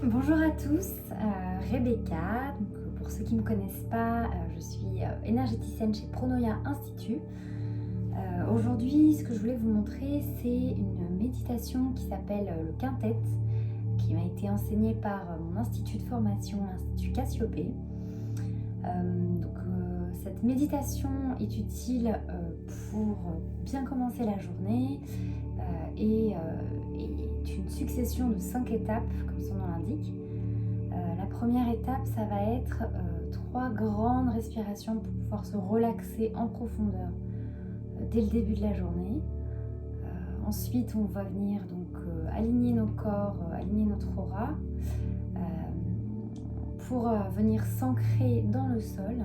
Bonjour à tous, Rebecca. Pour ceux qui ne me connaissent pas, je suis énergéticienne chez Pronoia Institut. Aujourd'hui, ce que je voulais vous montrer, c'est une méditation qui s'appelle le Quintet, qui m'a été enseignée par mon institut de formation, l'Institut Cassiopée. Cette méditation est utile pour bien commencer la journée et est une succession de 5 étapes, comme son nom l'indique. La première étape, ça va être 3 grandes respirations pour pouvoir se relaxer en profondeur dès le début de la journée. Ensuite, on va venir donc aligner nos corps, aligner notre aura pour venir s'ancrer dans le sol.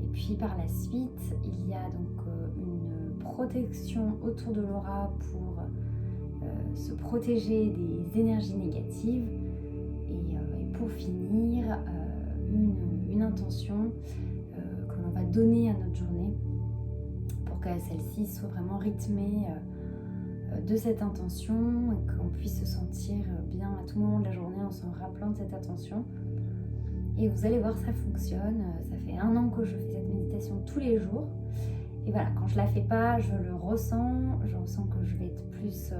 Et puis par la suite, il y a donc une protection autour de l'aura pour se protéger des énergies négatives. Et pour finir, une intention que l'on va donner à notre journée pour que celle-ci soit vraiment rythmée de cette intention et qu'on puisse se sentir bien à tout moment de la journée en se rappelant de cette intention. Et vous allez voir, ça fonctionne. Ça fait 1 an que je fais cette méditation tous les jours. Et voilà, quand je la fais pas, je le ressens. Je ressens que je vais être plus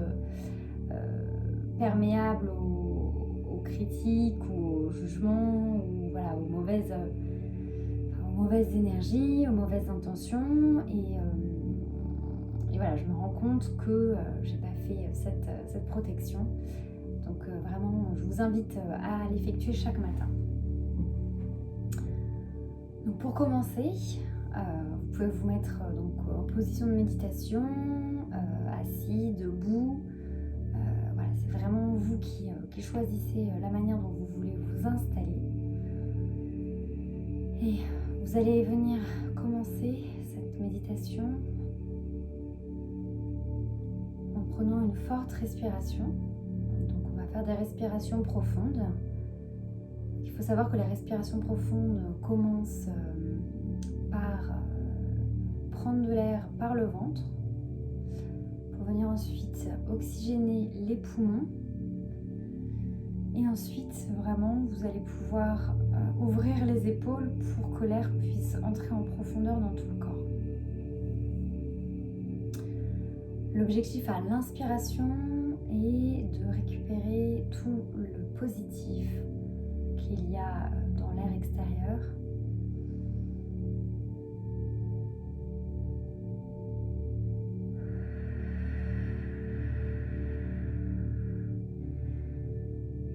perméable aux critiques ou aux jugements ou voilà, aux mauvaises énergies, aux mauvaises intentions. Et voilà, je me rends compte que j'ai pas fait cette protection. Donc vraiment, je vous invite à l'effectuer chaque matin. Donc pour commencer, vous pouvez vous mettre donc, en position de méditation, assis, debout. Voilà, c'est vraiment vous qui choisissez la manière dont vous voulez vous installer. Et vous allez venir commencer cette méditation en prenant une forte respiration. Donc on va faire des respirations profondes. Il faut savoir que les respirations profondes commencent par prendre de l'air par le ventre pour venir ensuite oxygéner les poumons. Et ensuite, vraiment, vous allez pouvoir ouvrir les épaules pour que l'air puisse entrer en profondeur dans tout le corps. L'objectif à l'inspiration est de récupérer tout le positif qu'il y a dans l'air extérieur.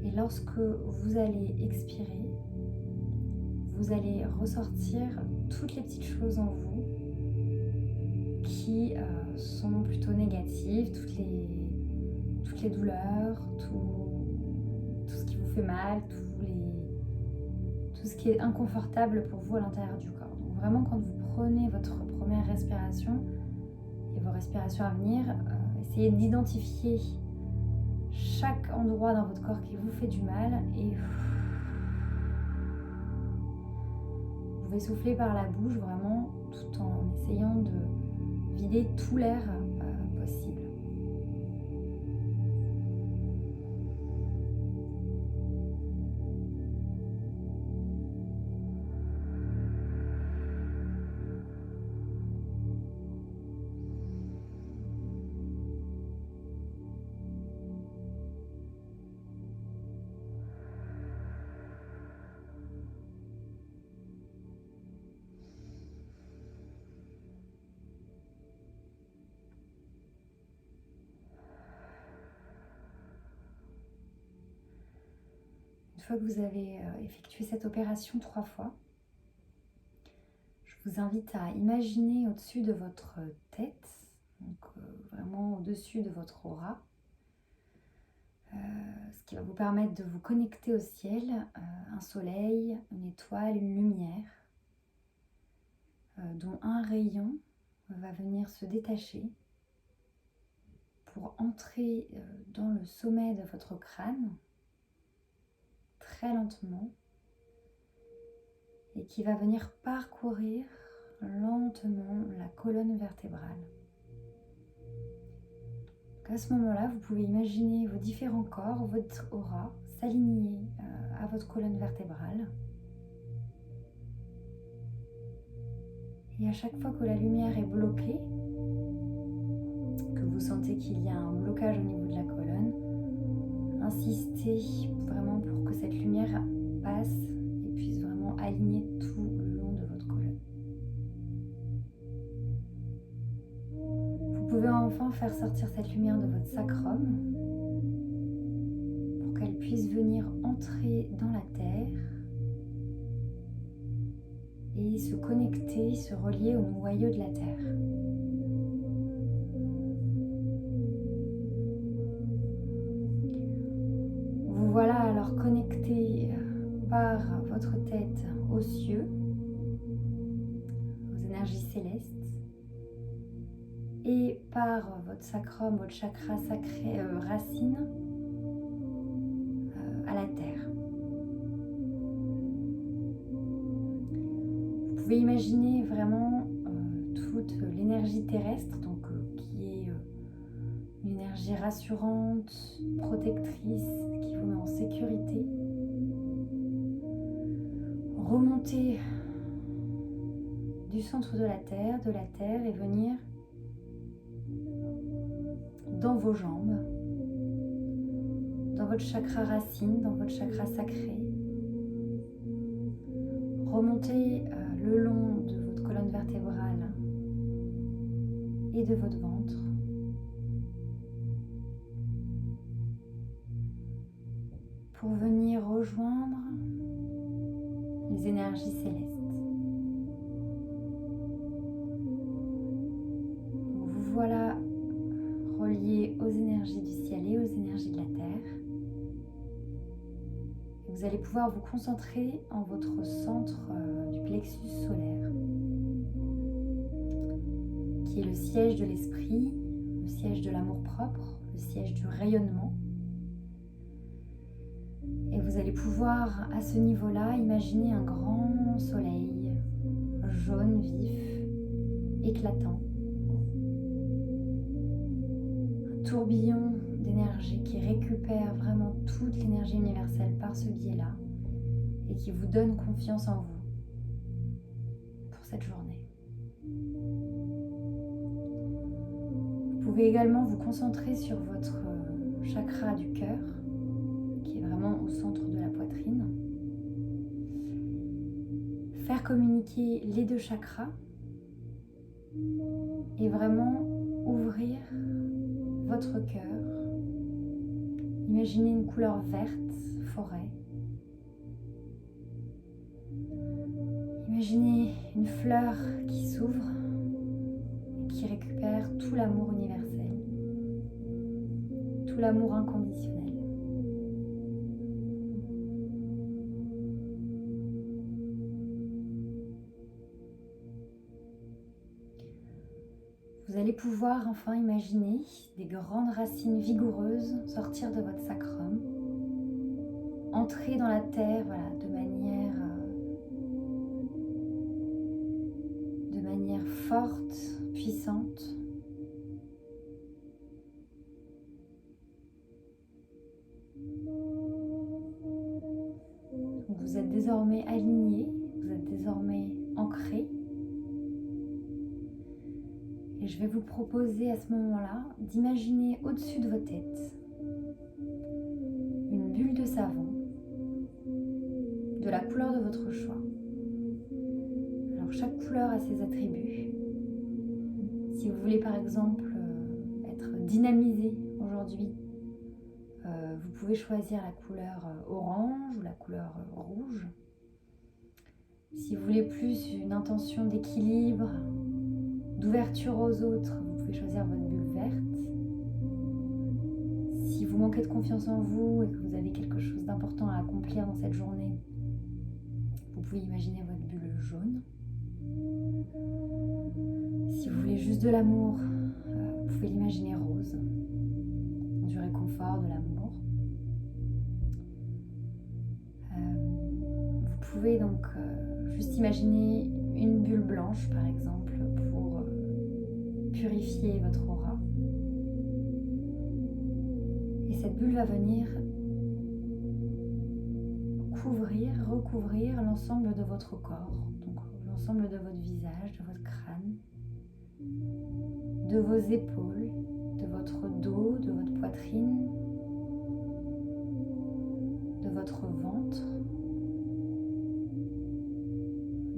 Et lorsque vous allez expirer, vous allez ressortir toutes les petites choses en vous qui sont plutôt négatives, toutes les douleurs, tout ce qui vous fait mal, tout ce qui est inconfortable pour vous à l'intérieur du corps. Donc vraiment, quand vous prenez votre première respiration et vos respirations à venir, essayez d'identifier chaque endroit dans votre corps qui vous fait du mal et vous pouvez souffler par la bouche vraiment tout en essayant de vider tout l'air possible. Une fois que vous avez effectué cette opération 3 fois, je vous invite à imaginer au-dessus de votre tête, donc vraiment au-dessus de votre aura, ce qui va vous permettre de vous connecter au ciel, un soleil, une étoile, une lumière, dont un rayon va venir se détacher pour entrer dans le sommet de votre crâne, très lentement, et qui va venir parcourir lentement la colonne vertébrale. À ce moment-là, vous pouvez imaginer vos différents corps, votre aura, s'aligner à votre colonne vertébrale. Et à chaque fois que la lumière est bloquée, que vous sentez qu'il y a un blocage au niveau de la colonne, insistez vraiment pour que cette lumière passe et puisse vraiment aligner tout le long de votre colonne. Vous pouvez enfin faire sortir cette lumière de votre sacrum pour qu'elle puisse venir entrer dans la terre et se connecter, se relier au noyau de la terre. Vous voilà alors connecté par votre tête aux cieux, aux énergies célestes, et par votre sacrum, votre chakra sacré racine, à la terre. Vous pouvez imaginer vraiment toute l'énergie terrestre, donc qui est une énergie rassurante, protectrice, qui vous met en sécurité. Remonter du centre de la terre et venir dans vos jambes, dans votre chakra racine, dans votre chakra sacré. Remontez le long de votre colonne vertébrale et de votre ventre. Pour venir rejoindre les énergies célestes. Vous voilà relié aux énergies du ciel et aux énergies de la terre. Vous allez pouvoir vous concentrer en votre centre du plexus solaire, qui est le siège de l'esprit, le siège de l'amour-propre, le siège du rayonnement. Et vous allez pouvoir, à ce niveau-là, imaginer un grand soleil jaune vif, éclatant. Un tourbillon d'énergie qui récupère vraiment toute l'énergie universelle par ce biais-là et qui vous donne confiance en vous pour cette journée. Vous pouvez également vous concentrer sur votre chakra du cœur, qui est vraiment au centre de la poitrine. Faire communiquer les deux chakras et vraiment ouvrir votre cœur. Imaginez une couleur verte, forêt. Imaginez une fleur qui s'ouvre et qui récupère tout l'amour universel, tout l'amour inconditionnel. Vous allez pouvoir enfin imaginer des grandes racines vigoureuses sortir de votre sacrum, entrer dans la terre, voilà, de manière forte, puissante. Donc vous êtes désormais aligné, vous êtes désormais ancré. Et je vais vous proposer à ce moment-là d'imaginer au-dessus de vos têtes une bulle de savon de la couleur de votre choix. Alors chaque couleur a ses attributs. Si vous voulez par exemple être dynamisé aujourd'hui, vous pouvez choisir la couleur orange ou la couleur rouge. Si vous voulez plus une intention d'équilibre, d'ouverture aux autres, vous pouvez choisir votre bulle verte. Si vous manquez de confiance en vous et que vous avez quelque chose d'important à accomplir dans cette journée, vous pouvez imaginer votre bulle jaune. Si vous voulez juste de l'amour, vous pouvez l'imaginer rose, du réconfort, de l'amour. Vous pouvez donc juste imaginer une bulle blanche par exemple pour purifier votre aura. cette bulle va venir recouvrir l'ensemble de votre corps, donc l'ensemble de votre visage, de votre crâne, de vos épaules, de votre dos, de votre poitrine, de votre ventre,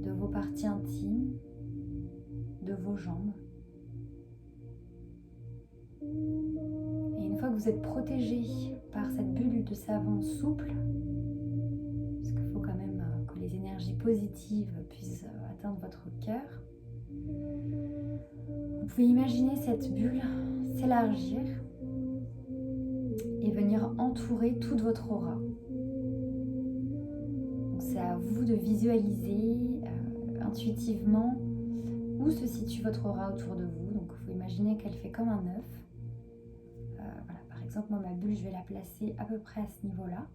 de vos parties intimes, de vos jambes. Et une fois que vous êtes protégé par cette bulle de savon souple, parce qu'il faut quand même que les énergies positives puissent atteindre votre cœur, vous pouvez imaginer cette bulle s'élargir et venir entourer toute votre aura. Donc c'est à vous de visualiser intuitivement où se situe votre aura autour de vous. Donc il faut imaginer qu'elle fait comme un œuf. Voilà, par exemple, moi ma bulle, je vais la placer à peu près à ce niveau-là.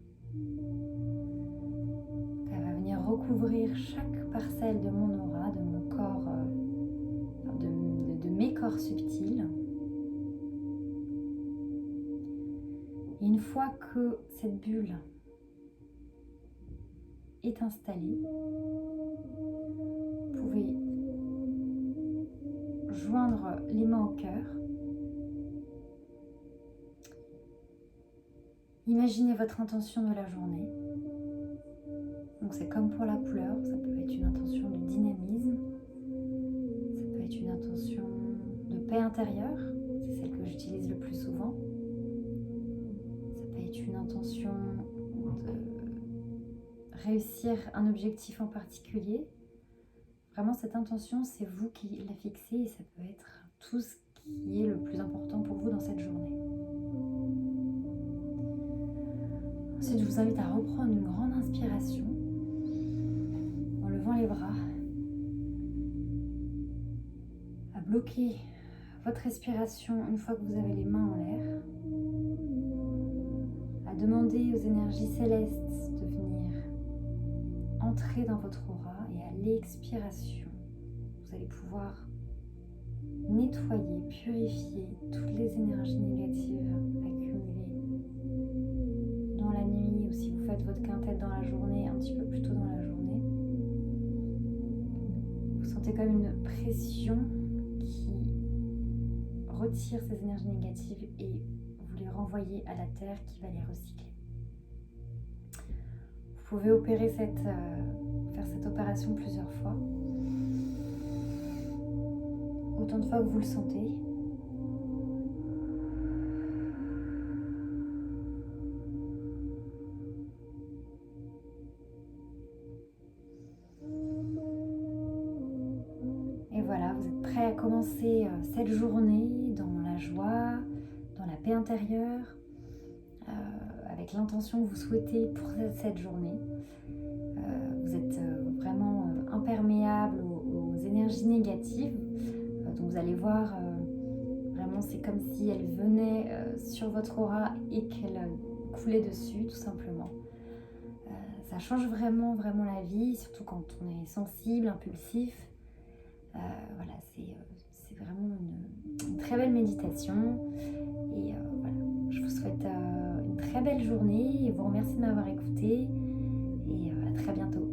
Elle va venir recouvrir chaque parcelle de mon aura, de mon corps, de mes corps subtils. Et une fois que cette bulle est installée, vous pouvez joindre les mains au cœur. Imaginez votre intention de la journée. Donc c'est comme pour la couleur, ça peut être une intention de dynamisme, ça peut être une intention de paix intérieure, c'est celle que j'utilise le plus souvent. Ça peut être une intention de réussir un objectif en particulier. Vraiment, cette intention, c'est vous qui la fixez et ça peut être tout ce qui est le plus important pour vous dans cette journée. Ensuite, je vous invite à reprendre une grande inspiration en levant les bras, à bloquer votre respiration une fois que vous avez les mains en l'air, à demander aux énergies célestes de venir entrer dans votre aura et à l'expiration, vous allez pouvoir nettoyer, purifier toutes les énergies négatives accumulées dans la nuit ou si vous faites votre quintette dans la journée, un petit peu plus tôt dans la journée. Vous sentez comme une pression qui retire ces énergies négatives et vous les renvoyez à la terre qui va les recycler. Vous pouvez faire cette opération plusieurs fois, autant de fois que vous le sentez. Et voilà, vous êtes prêts à commencer cette journée dans la joie, dans la paix intérieure, avec l'intention que vous souhaitez pour cette journée. Vous êtes vraiment imperméable aux énergies négatives. Donc vous allez voir, vraiment c'est comme si elles venaient sur votre aura et qu'elles coulaient dessus tout simplement. Ça change vraiment la vie, surtout quand on est sensible, impulsif. Voilà, c'est vraiment une très belle méditation. Et voilà, je vous souhaite une très belle journée et vous remercie de m'avoir écouté et à très bientôt.